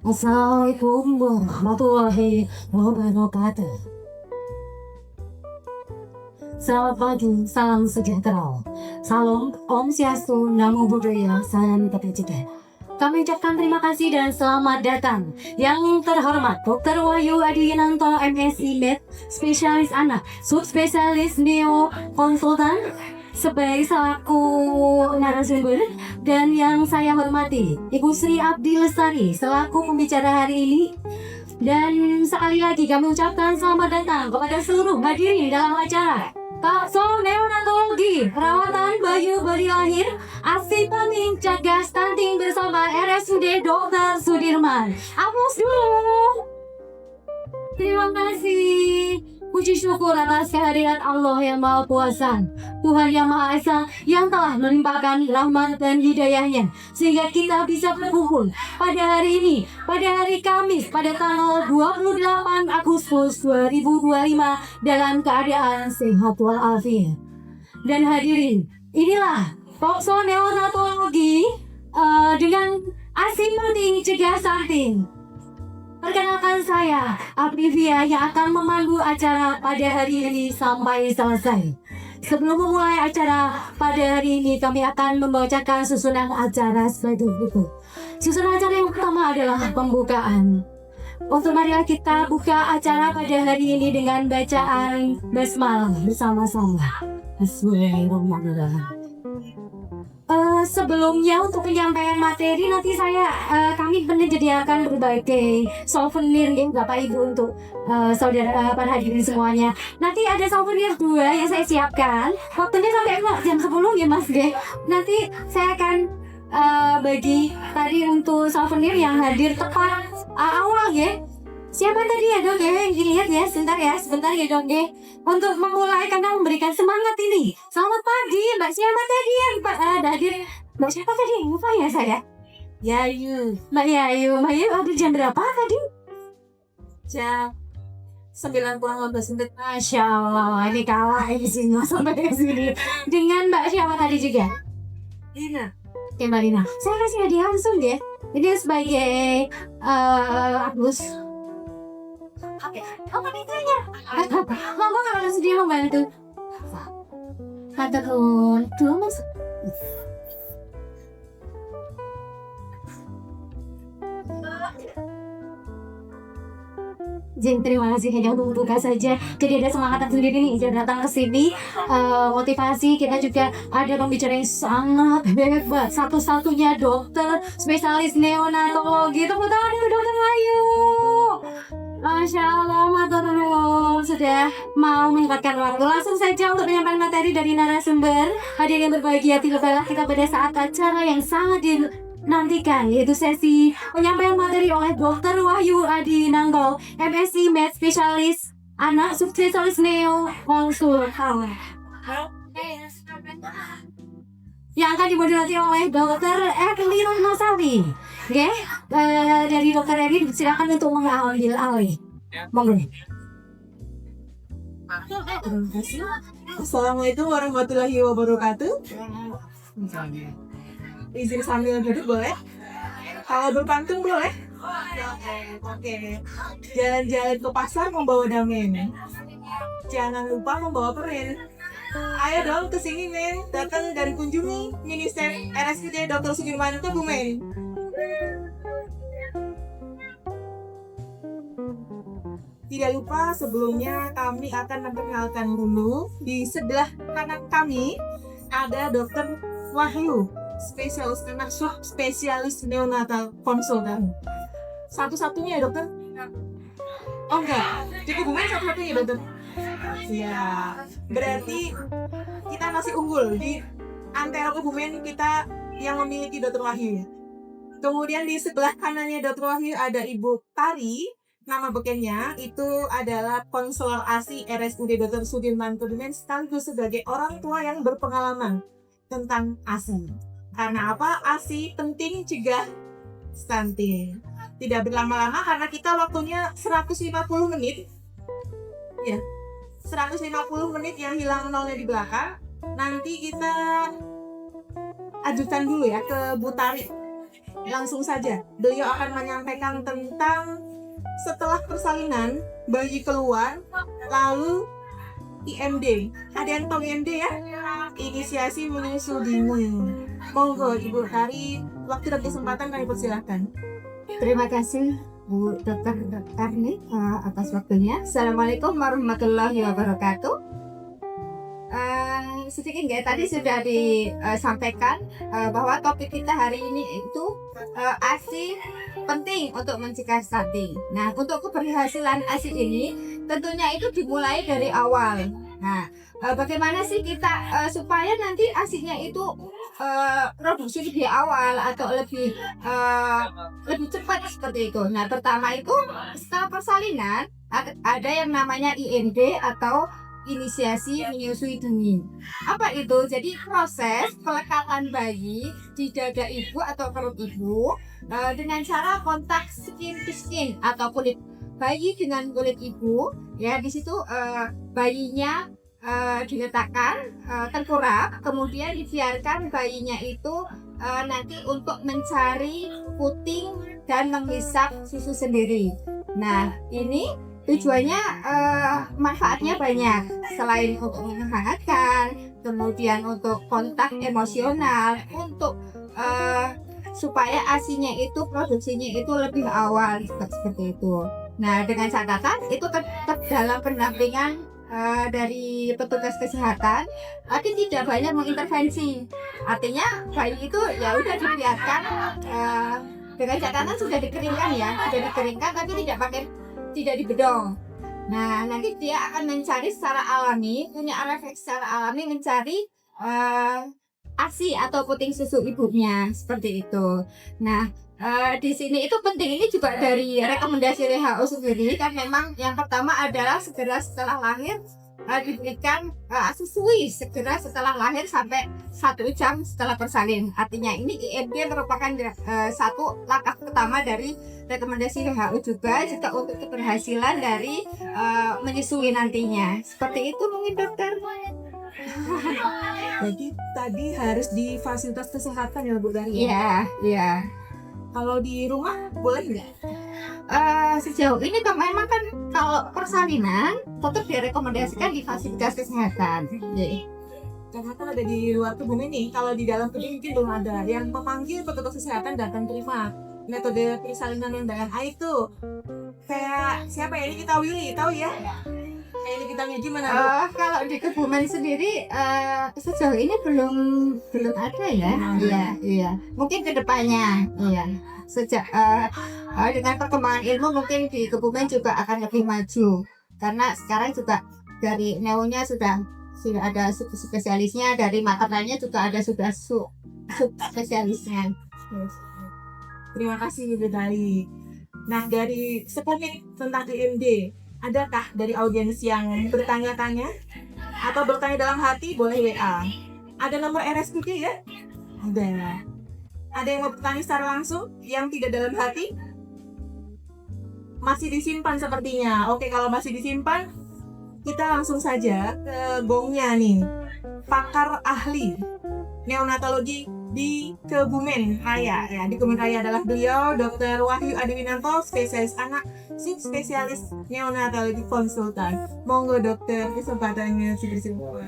Assalamualaikum warahmatullahi wabarakatuh. Selamat pagi, salam sejahtera. Salam Om Swastiastu, Namo Buddhaya, Salam Kebajikan. Kami ucapkan terima kasih dan selamat datang yang terhormat Dr. Wahyu Adinanto MSc Med, spesialis anak, subspesialis neo konsultan, sebagai selaku narasumber, dan yang saya hormati Ibu Sri Abdi Lestari selaku pembicara hari ini. Dan sekali lagi kami ucapkan selamat datang kepada seluruh hadirin dalam acara Talkshow Neonatologi Perawatan Bayi Bayi Lahir ASI Paming Cegah Stunting bersama RSUD Dr. Sudirman. Aplaus dulu. Terima kasih. Puji syukur atas kehadiran Allah yang Maha Kuasa, Tuhan yang Maha Esa, yang telah melimpahkan rahmat dan hidayahnya sehingga kita bisa berkumpul pada hari ini, pada hari Kamis, pada tanggal 28 Agustus 2025 dalam keadaan sehat walafiat. Dan hadirin, inilah Talkshow Neonatologi dengan ASI Paming Cegah Stunting. Perkenalkan saya, Abrivia, yang akan memandu acara pada hari ini sampai selesai. Sebelum memulai acara pada hari ini, kami akan membacakan susunan acara sebagai berikut. Susunan acara yang pertama adalah pembukaan. Untuk marilah kita buka acara pada hari ini dengan bacaan basmalah bersama-sama. Bismillahirrahmanirrahim. Sebelumnya untuk penyampaian materi nanti kami menyediakan berbagai souvenir ya Bapak Ibu untuk saudara para hadirin semuanya. Nanti ada souvenir 2 yang saya siapkan. Waktunya sampai jam 10 ya Mas G. Nanti saya akan bagi tadi untuk souvenir yang hadir tepat awal ya. Siapa tadi ya dong ya yang dilihat ya, sebentar ya dong ya. Untuk memulai karena memberikan semangat ini. Selamat pagi Mbak, siapa tadi yang hadir? Mbak siapa tadi? Lupa ya saya. Yayu. Mbak Yayu hadir jam berapa tadi? Jam 9:15 menit. Masya Allah, ini kalah ini sini sampai ke sini. Dengan Mbak siapa tadi juga? Dina. Oke Mbak Dina. Saya kasih hadiah langsung ya. Ini sebagai Agus. Oke, ditanya. Monggo kalau sedih membantu. Haturun, tuh Mas. Jeng, terima kasih hanya untuk buka saja. Jadi ada semangat sendiri nih jangan datang ke sini. Motivasi kita juga ada pembicara yang sangat hebat. Satu-satunya dokter spesialis neonatologi. Tepuk tangan untuk Dokter Wahyu. Masya Allah, maturnuwun sudah mau menyempatkan waktu. Langsung saja untuk penyampaian materi dari narasumber. Hadirin yang berbahagia, tibalah kita pada saat acara yang sangat dinantikan, yaitu sesi penyampaian materi oleh Dr. Wahyu Adinanto, MSc Med, spesialis anak, subspesialis neo konsultan, yang akan dimoderatori oleh Dr. Erlin Masawi. Oke, dari Dr. Erlin silakan untuk mengambil alih. Monggo. Assalamualaikum warahmatullahi wabarakatuh. Izin sambil duduk boleh? Kalau berpantun boleh? Oke. Jalan-jalan ke pasar membawa damen. Jangan lupa membawa peren. Ayo dong kesini men, datang dan kunjungi Minister RSUD Dr. Sudirman Kebumen. Tidak lupa sebelumnya kami akan memperkenalkan dulu. Di sebelah kanan kami ada Dr. Wahyu, spesialis anak, spesialis neonatal konsultan. Satu-satunya ya dokter? Oh enggak, di Kebumen satu-satunya dokter? Ya, berarti kita masih unggul di antara Kebumen kita yang memiliki Dr. Wahyu. Kemudian di sebelah kanannya Dr. Wahyu ada Ibu Tari. Nama bekennya itu adalah konselor ASI RSUD Dr. Sudirman Kebumen sekaligus sebagai orang tua yang berpengalaman tentang ASI. Karena apa? ASI penting cegah stunting. Tidak berlama-lama karena kita waktunya 150 menit. Ya, 150 menit yang hilang nolnya di belakang. Nanti kita ajukan dulu ya ke Bu Tari. langsung saja. Beliau akan menyampaikan tentang setelah persalinan bayi keluar, lalu IMD. Ada yang tahu IMD ya? Inisiasi menyusu dini. Monggo Ibu Hari, waktu dan kesempatan kami persilahkan. Terima kasih Bu Dokter Karni atas waktunya. Assalamualaikum warahmatullahi wabarakatuh. Sedikit nggak tadi sudah disampaikan bahwa topik kita hari ini itu ASI penting untuk mencegah stunting. Nah, untuk keberhasilan ASI ini tentunya itu dimulai dari awal. Nah, bagaimana sih kita supaya nanti ASI-nya itu produksi lebih awal atau lebih cepat seperti itu. Nah, pertama itu setelah persalinan ada yang namanya IND atau inisiasi menyusui dini. Apa itu? Jadi proses pelekatan bayi di dada ibu atau perut ibu dengan cara kontak skin to skin atau kulit bayi dengan kulit ibu. Ya, di situ bayinya diletakkan tengkurap, kemudian dibiarkan bayinya itu nanti untuk mencari puting dan menghisap susu sendiri. Nah, ini tujuannya manfaatnya banyak, selain untuk menghangatkan, kemudian untuk kontak emosional, untuk supaya ASI-nya itu produksinya itu lebih awal seperti itu. Nah, dengan catatan itu tetap dalam pendampingan dari petugas kesehatan, tapi tidak banyak mengintervensi. Artinya bayi itu ya udah dibiarkan dengan catatan sudah dikeringkan tapi tidak dibedong. Nah, nanti dia akan mencari secara alami, punya refleks secara alami mencari ASI atau puting susu ibunya seperti itu. Nah, di sini itu penting, ini juga dari rekomendasi WHO sendiri kan, memang yang pertama adalah segera setelah lahir diberikan susui segera setelah lahir sampai 1 jam setelah bersalin. Artinya ini IMD merupakan satu langkah pertama dari rekomendasi WHO juga untuk keberhasilan dari menyusui nantinya. Seperti itu mungkin dokter. Jadi tadi harus di fasilitas kesehatan ya Bu Dari? Iya. Kalau di rumah boleh nggak? Sejauh ini memang kan kalau persalinan tetap direkomendasikan di fasilitas kesehatan. Karena kan ada di luar tubuh ini, kalau di dalam tubuh mungkin belum ada. Yang memanggil petugas kesehatan datang terima metode persalinan yang dengan air tuh. Kayak siapa ya, ini kita Willy, tahu ya? Kayak ini kita gimana? Kalau di Kebumen sendiri sejauh ini belum ada ya. Iya. Mungkin kedepannya, iya. Sejak dengan perkembangan ilmu mungkin di Kebumen juga akan lebih maju, karena sekarang juga dari neonya sudah ada spesialisnya, dari maternalnya juga ada sudah spesialisnya. Terima kasih Bu Dali. Nah, dari seperti tentang IMD, adakah dari audiens yang bertanya-tanya atau bertanya dalam hati, boleh WA. Ada nomor RSPD ya? Ada. Ada yang mau bertanya secara langsung yang tidak dalam hati? Masih disimpan sepertinya. Oke, kalau masih disimpan, kita langsung saja ke gongnya nih. Pakar ahli neonatologi di Kebumen Raya. Ya, di Kebumen Raya adalah beliau, Dr. Wahyu Adiwinanto, spesialis anak, spesialis neonatologi konsultan. Monggo dokter, kesempatannya semua.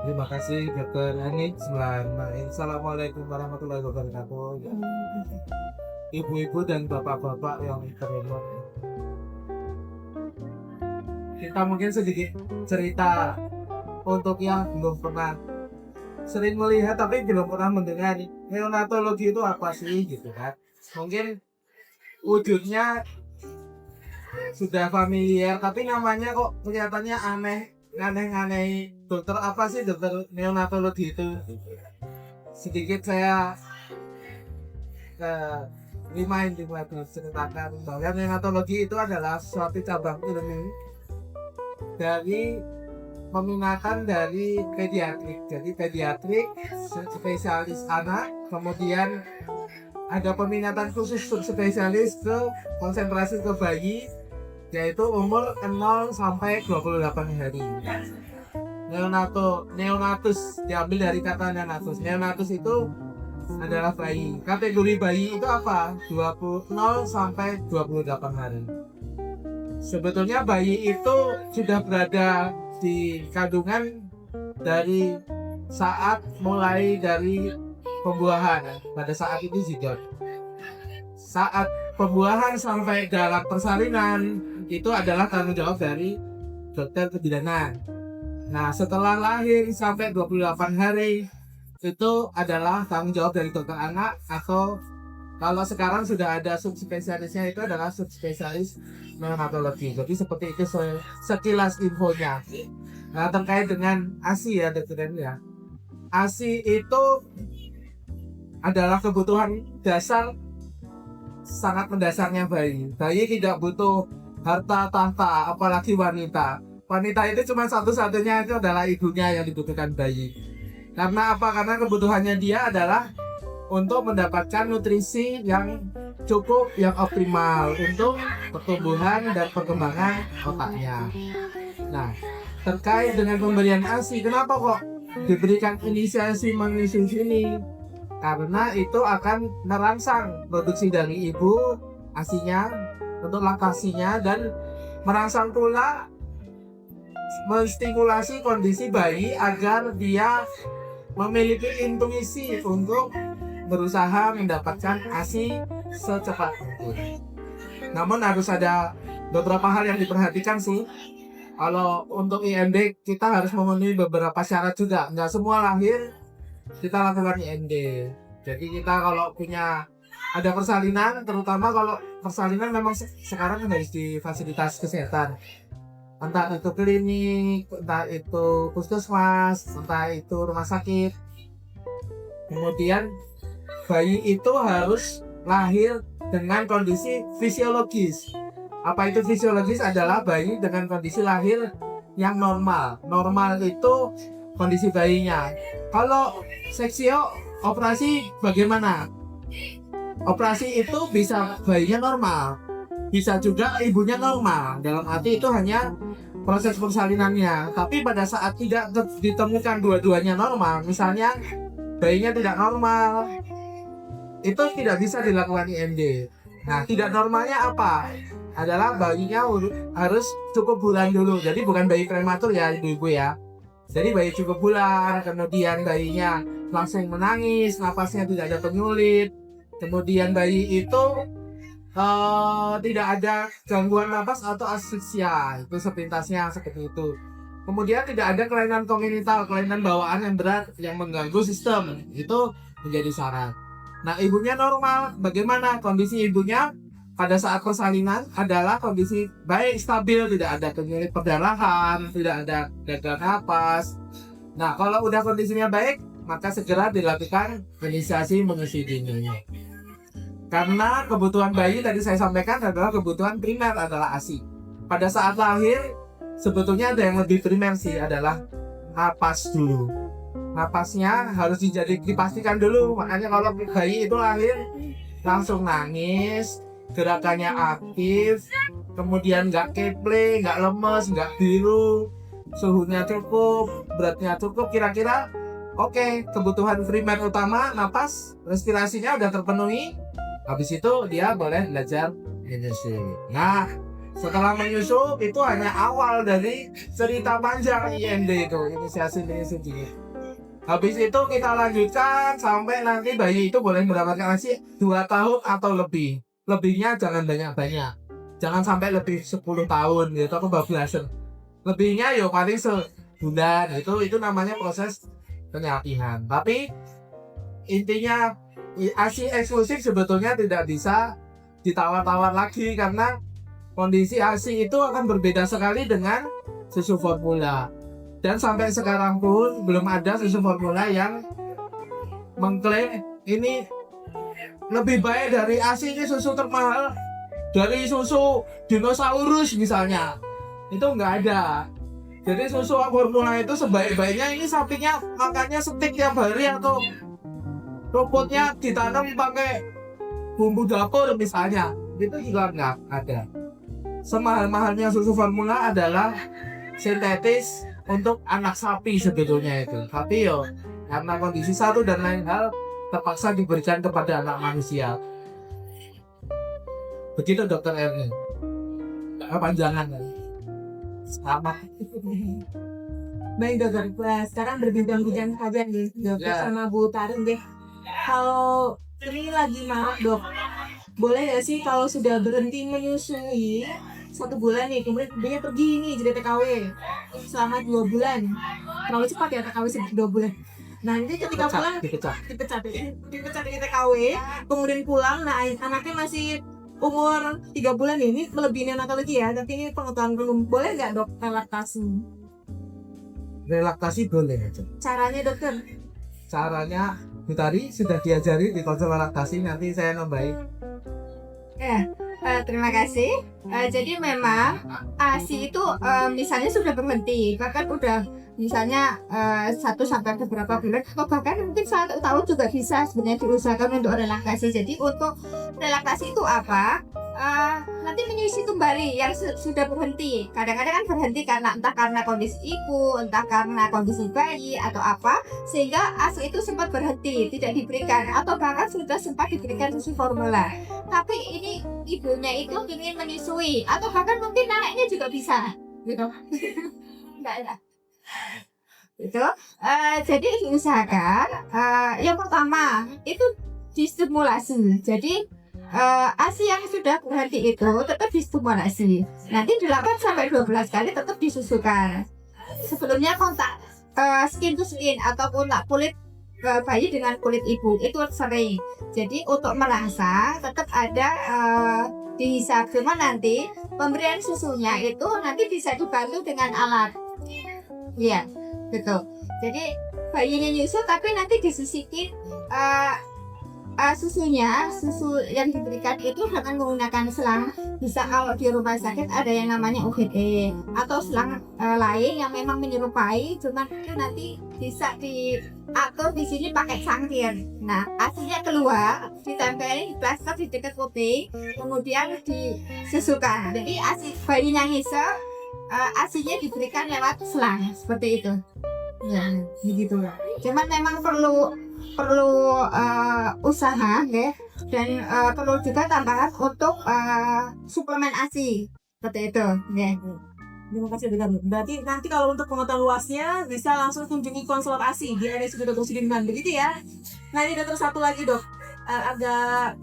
Terima kasih Dr. Hani. Assalamualaikum warahmatullahi wabarakatuh. Ibu-ibu dan bapak-bapak yang terhormat, kita mungkin sedikit cerita untuk yang belum pernah sering melihat tapi belum pernah mendengar neonatologi itu apa sih gitu kan. Mungkin wujudnya sudah familiar tapi namanya kok kelihatannya aneh. Dokter apa sih dokter neonatologi itu? Sedikit saya remind ceritakan bahwa neonatologi itu adalah suatu cabang ilmu dari peminatan dari pediatrik. Jadi pediatrik spesialis anak, kemudian ada peminatan khusus spesialis ke konsentrasi ke bayi, yaitu umur 0 sampai 28 hari. Neonatus diambil dari kata neonatus. Neonatus itu adalah bayi. Kategori bayi itu apa? 0 sampai 28 hari. Sebetulnya bayi itu sudah berada di kandungan dari saat mulai dari pembuahan. Pada saat itu zigot. Saat pembuahan sampai dalam persalinan itu adalah tanggung jawab dari dokter kebidanan. Nah, setelah lahir sampai 28 hari itu adalah tanggung jawab dari dokter anak, atau kalau sekarang sudah ada subspesialisnya itu adalah subspesialis neonatologi. Jadi seperti itu sekilas infonya. Nah, terkait dengan ASI ya dokter ya. ASI itu adalah kebutuhan dasar, sangat mendasarnya bayi. Bayi tidak butuh harta tahta, apalagi wanita. Wanita itu cuma satu-satunya itu adalah ibunya yang dibutuhkan bayi. Karena apa? Karena kebutuhannya dia adalah untuk mendapatkan nutrisi yang cukup, yang optimal untuk pertumbuhan dan perkembangan otaknya. Nah, terkait dengan pemberian ASI, kenapa kok diberikan inisiasi menyusui ini? Karena itu akan merangsang produksi dari ibu ASI-nya untuk laktasinya, dan merangsang pula menstimulasi kondisi bayi agar dia memiliki intuisi untuk berusaha mendapatkan ASI secepat mungkin. Namun harus ada beberapa hal yang diperhatikan sih. Kalau untuk IMD kita harus memenuhi beberapa syarat juga. Nggak semua lahir kita lakukan IMD. Jadi kita kalau punya ada persalinan, terutama kalau persalinan memang sekarang harus di fasilitas kesehatan. Entah itu klinik, entah itu puskesmas, entah itu rumah sakit. Kemudian bayi itu harus lahir dengan kondisi fisiologis. Apa itu fisiologis? Adalah bayi dengan kondisi lahir yang normal. Normal itu kondisi bayinya. Kalau seksio operasi bagaimana? Operasi itu bisa bayinya normal, bisa juga ibunya normal. Dalam arti itu hanya proses persalinannya. Tapi pada saat tidak ditemukan dua-duanya normal, misalnya bayinya tidak normal, itu tidak bisa dilakukan IMD. Nah, tidak normalnya apa? Adalah bayinya harus cukup bulan dulu. Jadi bukan bayi prematur ya ibu-ibu ya. Jadi bayi cukup bulan, kemudian bayinya langsung menangis, napasnya tidak ada penyulit. Kemudian bayi itu tidak ada gangguan napas atau asfiksia, itu sepintasnya seperti itu. Kemudian tidak ada kelainan kognitif, kelainan bawaan yang berat yang mengganggu sistem, itu menjadi syarat. Nah, ibunya normal. Bagaimana kondisi ibunya pada saat persalinan? Adalah kondisi baik, stabil, tidak ada penyulit perdarahan, tidak ada gagal napas. Nah, kalau udah kondisinya baik, maka segera dilakukan inisiasi menyusui dininya. Karena kebutuhan bayi tadi saya sampaikan adalah kebutuhan primer adalah ASI. Pada saat lahir sebetulnya ada yang lebih primer sih, adalah napas dulu. Napasnya harus dipastikan dulu. Makanya kalau bayi itu lahir langsung nangis, gerakannya aktif, kemudian nggak keple, nggak lemes, nggak biru, suhunya cukup, beratnya cukup, kira-kira oke, kebutuhan primer utama napas, respirasinya udah terpenuhi. Habis itu dia boleh belajar menyusui. Nah, setelah menyusu itu hanya awal dari cerita panjang IMD itu, inisiasi menyusui. Habis itu kita lanjutkan sampai nanti bayi itu boleh mendapatkan ASI 2 tahun atau lebih. Lebihnya jangan banyak-banyak. Jangan sampai lebih 10 tahun gitu atau kebablasan. Lebihnya ya paling sebulan. Itu namanya proses penyalihan. Tapi intinya ASI eksklusif sebetulnya tidak bisa ditawar-tawar lagi, karena kondisi ASI itu akan berbeda sekali dengan susu formula. Dan sampai sekarang pun belum ada susu formula yang mengklaim ini lebih baik dari ASI, ini susu termahal dari susu dinosaurus misalnya. Itu nggak ada. Jadi susu formula itu sebaik-baiknya ini sapinya makannya stik tiap hari atau rumputnya ditanam pakai bumbu dapur misalnya. Itu juga nggak ada. Semahal-mahalnya susu formula adalah sintetis untuk anak sapi sebetulnya itu. Tapi yo karena kondisi satu dan lain hal terpaksa diberikan kepada anak manusia. Begitu dokter Erni. Panjangan kan? Sama. Baik dokter, sekarang berbincang-bincang saja nih dokter Ya. sama Bu Tarin deh. Kalau ini lagi marak dok, boleh nggak sih kalau sudah berhenti menyusui 1 bulan nih, kemudian dia pergi nih jadi TKW selama 2 bulan, terlalu cepat ya TKW selama 2 bulan. Nah nanti ketika pulang Dipecat. dipecat dari TKW, kemudian pulang, nah anaknya masih umur 3 bulan nih, ini melebihi neonatologi ya, tapi ini pengetahuan belum, boleh nggak dok relaksasi? Relaksasi boleh aja. Caranya dokter? Caranya Bu Tari sudah diajari di konsul relaksasi, nanti saya nambahin. Terima kasih. Jadi memang ASI itu misalnya sudah berhenti, bahkan udah misalnya 1 sampai beberapa bulan atau bahkan mungkin 1 tahun juga bisa sebenarnya diusahakan untuk relaksasi. Jadi untuk relaksasi itu apa? Nanti menyusui kembali yang sudah berhenti. Kadang-kadang kan berhenti karena entah karena kondisi ibu, entah karena kondisi bayi atau apa, sehingga ASI itu sempat berhenti, tidak diberikan atau bahkan sudah sempat diberikan susu formula. Tapi ini ibunya itu ingin menyusui atau bahkan mungkin anaknya juga bisa, gitu. Enggak ada. Itu jadi diusahakan yang pertama itu distimulasi. Jadi ASI yang sudah berhenti itu tetap distimulasi. Nanti 8 sampai 12 kali tetap disusukan. Sebelumnya kontak skin to skin ataupun kulit bayi dengan kulit ibu itu sering. Jadi untuk merasa tetap ada dihisap. Cuma nanti pemberian susunya itu nanti bisa dibantu dengan alat. Iya, betul. Jadi bayinya nyusu tapi nanti disusikin susu yang diberikan itu dengan menggunakan selang. Bisa kalau di rumah sakit ada yang namanya UGD atau selang lain yang memang menyerupai, cuman itu nanti bisa diatur di sini pakai cangkir. Nah, aslinya keluar, ditempelin di plaster di dekat kuping, kemudian disusukan. Jadi asi bayinya ngisep, asinya diberikan lewat selang seperti itu. Ya, begitu. Cuman memang perlu usaha ya, dan perlu juga tambahan untuk suplemen ASI seperti itu ya. Terima kasih dokter. Berarti nanti kalau untuk pengetahuan luasnya bisa langsung kunjungi konselor ASI di RSUD Dr. Sudirman, begitu ya. Nah ini dokter satu lagi dok, agak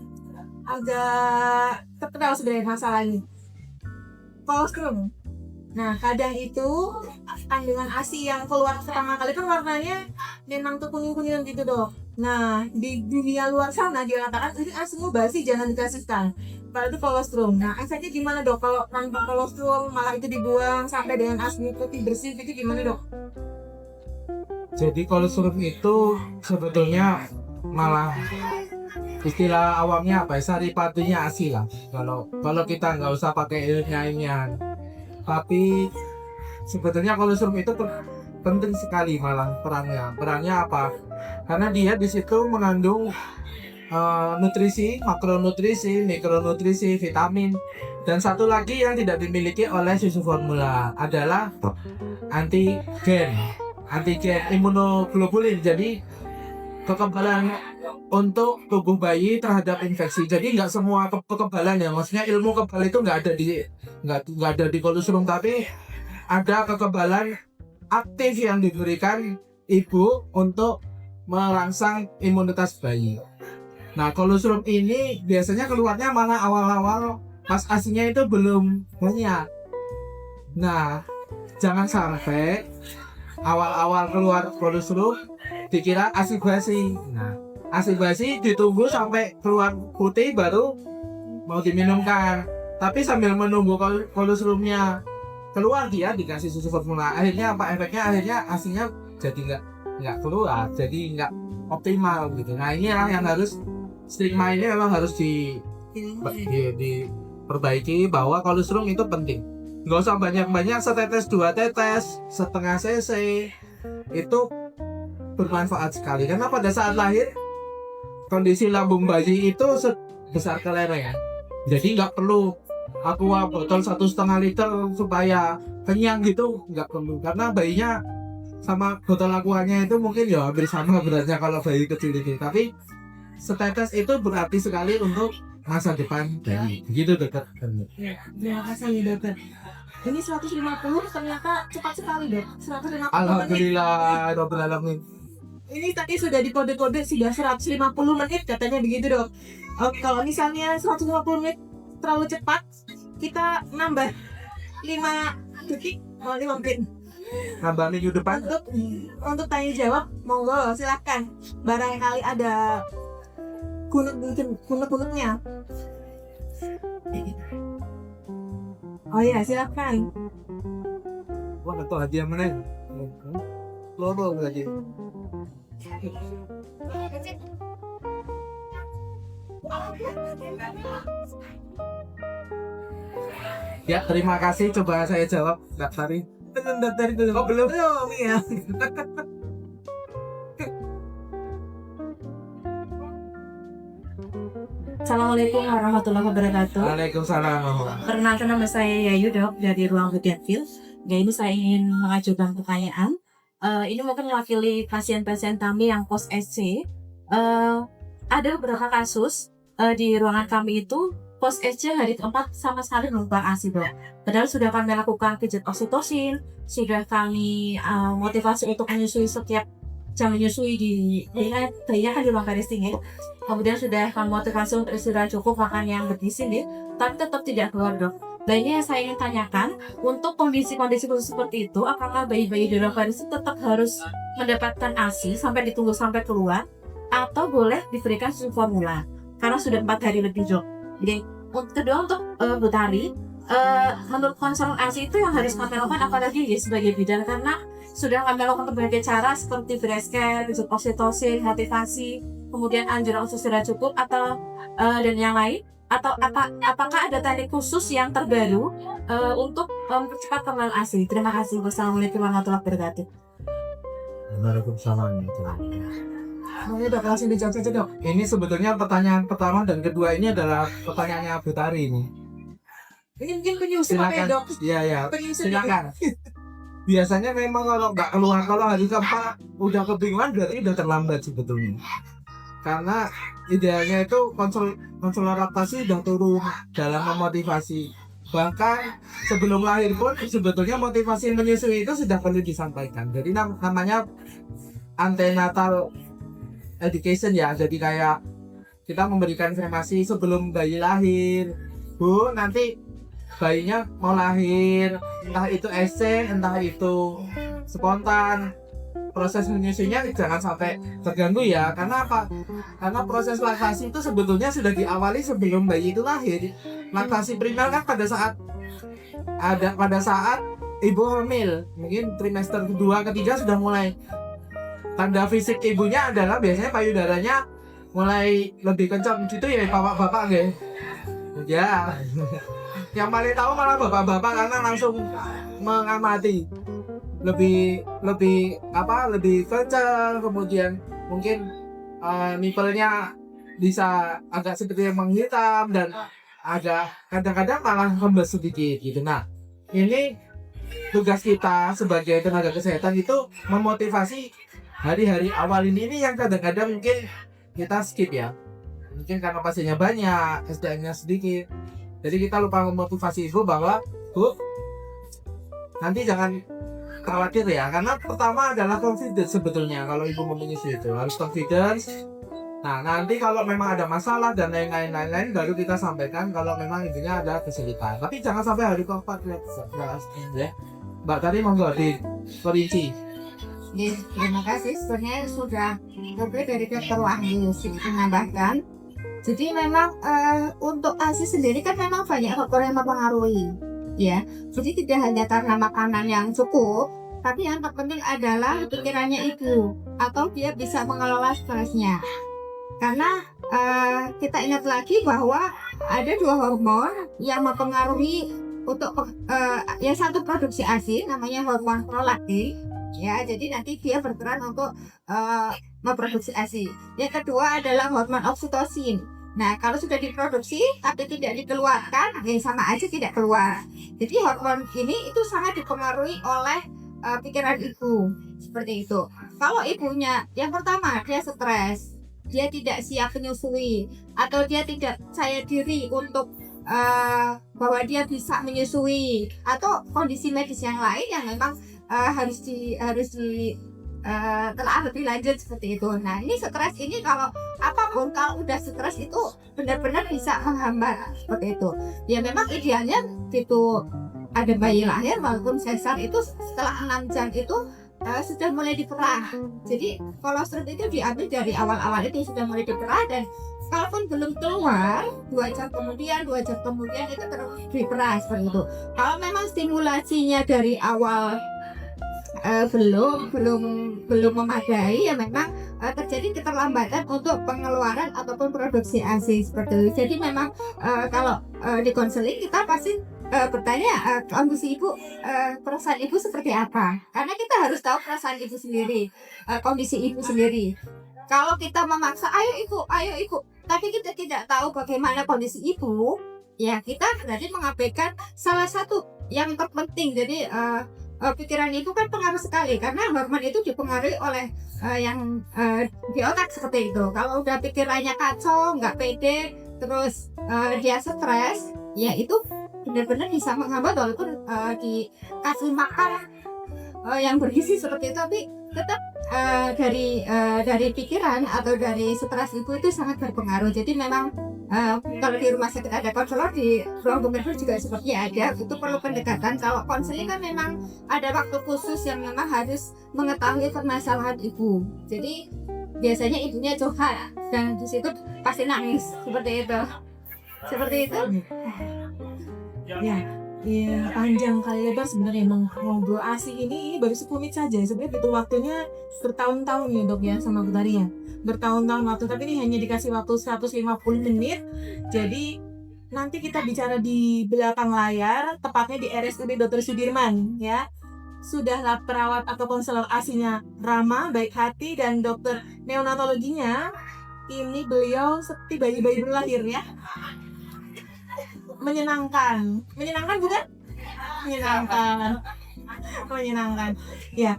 terkenal sebenarnya masalah ini, kolostrum. Nah kadang itu kandungan ASI yang keluar pertama kali kan warnanya memang tuh kuning-kuningan gitu dok. Nah di dunia luar sana dikatakan ini ASInya basi, jangan dikasihkan. Padahal itu kolostrum. Nah efeknya gimana dok kalau tanpa kolostrum malah itu dibuang sampai dengan ASI putih bersih, itu gimana dok? Jadi kolostrum itu sebetulnya malah istilah awamnya apa ya, saripatinya ASI lah. Kalau kita nggak usah pakai ilmiah-ilmiahan. Tapi sebetulnya kolostrum itu penting sekali malah perannya apa? Karena dia di situ mengandung nutrisi, makronutrisi, mikronutrisi, vitamin, dan satu lagi yang tidak dimiliki oleh susu formula adalah antigen imunoglobulin. Jadi kekebalan untuk tubuh bayi terhadap infeksi. Jadi nggak semua kekebalan ya, maksudnya ilmu kebal itu nggak ada di kolostrum, tapi ada kekebalan aktif yang diberikan ibu untuk merangsang imunitas bayi. Nah kolostrum ini biasanya keluarnya malah awal-awal pas asinya itu belum banyak. Nah jangan sampai awal-awal keluar kolostrum dikira asi basi. Nah asi basi ditunggu sampai keluar putih baru mau diminumkan. Tapi sambil menunggu kolostrumnya keluar dia dikasih susu formula. Akhirnya apa efeknya? Akhirnya asinya jadi nggak keluar, jadi nggak optimal gitu. Nah ini yang harus stigma ini memang harus diperbaiki bahwa kolostrum itu penting. Nggak usah banyak-banyak, setetes 2 tetes, setengah cc itu bermanfaat sekali. Karena pada saat lahir kondisi lambung bayi itu sebesar kelereng, jadi nggak perlu aqua botol 1,5 liter supaya kenyang gitu, nggak perlu. Karena bayinya sama botol aquanya itu mungkin ya hampir sama beratnya kalau bayi kecil ini. Tapi setetes itu berarti sekali untuk masa depan bayi. Begitu dokter. Terima kasih dokter. Ini 150 ternyata cepat sekali dok. 150 menit. Alhamdulillah dokter alamin. Ini tadi sudah di kode-kode sudah 150 menit katanya begitu dok. Kalau misalnya 150 menit terlalu cepat, kita nambah 5 detik, 5 menit. Nambah minggu depan. Untuk tanya jawab, monggo silakan. Barangkali ada kunut-kunutnya. Oh iya silakan. Wah, itu hadiah mana? Loro lagi. Ya, terima kasih. Coba saya jawab, Mbak Sari. Belum dokter belum. Oh, belum? Belum ya. Assalamualaikum warahmatullahi wabarakatuh. Waalaikumsalam. Perkenalkan nama saya Yayu dok dari ruang Budianville. Ya ini saya ingin mengajukan pertanyaan. Ini mungkin mewakili pasien-pasien kami yang post SC. Ada beberapa kasus di ruangan kami itu post SC hari keempat sama sekali belum ASI dok. Padahal sudah kami lakukan pijat oksitosin, sudah kami motivasi untuk menyusui setiap jam menyusui di bayinya kan di ruang garis tinggi. Kemudian sudah kami motivasi untuk istirahat cukup, makan yang bergizi nih, tapi tetap tidak keluar dok. Nah ini yang saya ingin tanyakan, untuk kondisi-kondisi khusus seperti itu, apakah bayi-bayi di ruang garis tetap harus mendapatkan ASI sampai ditunggu sampai keluar, atau boleh diberikan susu formula? Karena sudah 4 hari lebih dok. Jadi kedua untuk Bu Tari, menurut konselor ASI itu yang harus kami lakukan apalagi ya sebagai bidan, karena sudah kami lakukan berbagai cara seperti breast care, oksitosin, motivasi, kemudian anjuran untuk istirahat cukup atau dan yang lain, atau apakah ada teknik khusus yang terbaru untuk mempercepat kembang ASI? Terima kasih. Wassalamualaikum warahmatullahi wabarakatuh. Waalaikumsalam. Ini udah langsung dijawab saja dok. Ini sebetulnya pertanyaan pertama dan kedua ini adalah pertanyaannya Bu Tari ini. Ini mungkin penyusun apa ya dok? Iya. Penyusun. Silakan. Biasanya memang kalau nggak keluar, kalau hari keempat udah kebingungan berarti udah terlambat sebetulnya. Karena idealnya itu konselor laktasi udah turun dalam memotivasi. Bahkan sebelum lahir pun sebetulnya motivasi menyusui itu sudah perlu disampaikan. Jadi namanya antenatal education ya. Jadi kayak kita memberikan informasi sebelum bayi lahir. Bu, nanti bayinya mau lahir, entah itu SC, entah itu spontan, proses menyusuinya jangan sampai terganggu ya. Karena apa? Karena proses laktasi itu sebetulnya sudah diawali sebelum bayi itu lahir. Laktasi primer kan pada saat ibu hamil, mungkin trimester kedua, ketiga sudah mulai. Tanda fisik ibunya adalah biasanya payudaranya mulai lebih kencang gitu ya, bapak-bapak nggih. Ya. Yang paling tahu malah bapak-bapak karena langsung mengamati lebih kencang, kemudian mungkin nipelnya bisa agak seperti yang menghitam dan ada kadang-kadang malah hembus sedikit gitu. Nah ini tugas kita sebagai tenaga kesehatan itu memotivasi hari-hari awal ini yang kadang-kadang mungkin kita skip ya, mungkin karena pasiennya banyak, SDM-nya sedikit. Jadi kita lupa memotivasi ibu bahwa Bu, nanti jangan khawatir ya, karena pertama adalah confidence sebetulnya. Kalau ibu mau menyusui itu harus confidence. Nah nanti kalau memang ada masalah dan lain-lain baru kita sampaikan kalau memang intinya ada kesulitan. Tapi jangan sampai hari keempat ya. Mbak tadi monggo diperinci. Terima kasih. Sebenarnya sudah lebih dari Dr. Wahyu sedikit menambahkan. Jadi memang untuk ASI sendiri kan memang banyak faktor yang mempengaruhi, ya. Jadi tidak hanya karena makanan yang cukup, tapi yang terpenting adalah pikirannya ibu atau dia bisa mengelola stresnya. Karena kita ingat lagi bahwa ada 2 hormon yang mempengaruhi untuk yang satu produksi ASI namanya hormon prolaktin, ya. Jadi nanti dia berperan untuk memproduksi ASI. Yang kedua adalah hormon oksitosin. Nah, kalau sudah diproduksi tapi tidak dikeluarkan, sama aja tidak keluar. Jadi hormon ini itu sangat dipengaruhi oleh pikiran ibu, seperti itu. Kalau ibunya, yang pertama dia stres, dia tidak siap menyusui atau dia tidak percaya diri untuk bahwa dia bisa menyusui atau kondisi medis yang lain yang memang harus di telah lebih lanjut seperti itu. Nah ini stres ini kalau apapun kalau udah stres itu benar-benar bisa menghambat seperti itu. Ya memang idealnya itu ada bayi lahir walaupun sesar itu setelah 6 jam itu sudah mulai diperah. Jadi kolostrum itu diambil dari awal-awal itu sudah mulai diperah dan kalaupun belum keluar 2 jam kemudian itu terus diperah seperti itu. Kalau memang stimulasinya dari awal belum memadai ya memang terjadi keterlambatan untuk pengeluaran ataupun produksi ASI seperti itu. Jadi memang kalau di konseling kita pasti bertanya kondisi ibu, perasaan ibu seperti apa? Karena kita harus tahu perasaan ibu sendiri, kondisi ibu sendiri. Kalau kita memaksa, ayo ibu, tapi kita tidak tahu bagaimana kondisi ibu, ya kita berarti mengabaikan salah satu yang terpenting. Jadi pikiran ibu kan pengaruh sekali karena hormon itu dipengaruhi oleh yang di otak seperti itu. Kalau udah pikirannya kacau, nggak pede, terus dia stres, ya itu benar-benar bisa menghambat walaupun dikasih makan yang bergizi seperti itu, tapi tetap dari pikiran atau dari stres ibu itu sangat berpengaruh. Jadi memang kalau di rumah sakit ada konselor, di ruang pemerintah juga seperti ada, itu perlu pendekatan. Kalau konseling kan memang ada waktu khusus yang memang harus mengetahui permasalahan ibu. Jadi biasanya ibunya curhat dan di situ pasti nangis seperti itu. Ya, panjang kali lebar sebenarnya emang ngobrol ASI ini baru 10 menit saja. Sebenarnya butuh waktunya bertahun-tahun ya dok ya sama Bu Tari ya. Bertahun-tahun waktu, tapi ini hanya dikasih waktu 150 menit. Jadi nanti kita bicara di belakang layar, tepatnya di RSUD Dr. Sudirman ya. Sudahlah perawat atau konselor ASI-nya Rama, baik hati, dan dokter neonatologinya. Ini beliau seperti bayi-bayi baru lahir ya. Menyenangkan bukan? Menyenangkan ya.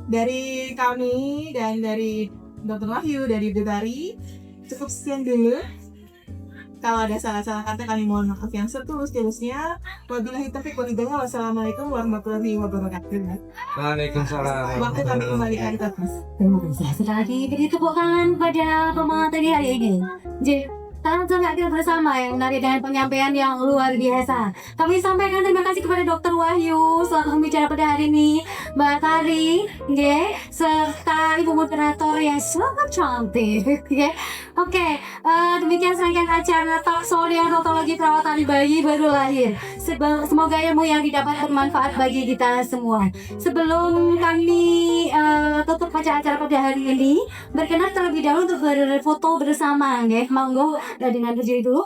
Dari kami dan dari Dr. Wahyu, dari Bu Tari, cukup sekian dulu. Kalau ada salah-salah kata kami mohon maaf yang setulus-tulusnya. Wabillahi taufiq wal hidayah. Wassalamualaikum warahmatullahi wabarakatuh. Waalaikumsalam. Waktu kami kembalikan ke atas. Terima kasih sekali beri tepuk tangan pada pemateri hari ini. Jadi sangat hadir bersama yang dari dengan penyampaian yang luar biasa. Kami sampaikan terima kasih kepada Dr. Wahyu selaku pembicara pada hari ini, Mbak Tari, serta Ibu moderator yang sangat cantik. Oke, demikian serangkaian acara Talk Show Neonatologi Perawatan Bayi Baru Lahir. Semoga ilmu yang didapat bermanfaat bagi kita semua. Sebelum kami tutup acara pada hari ini, berkenan terlebih dahulu untuk berfoto bersama, monggo. Dan dengan berdiri dulu,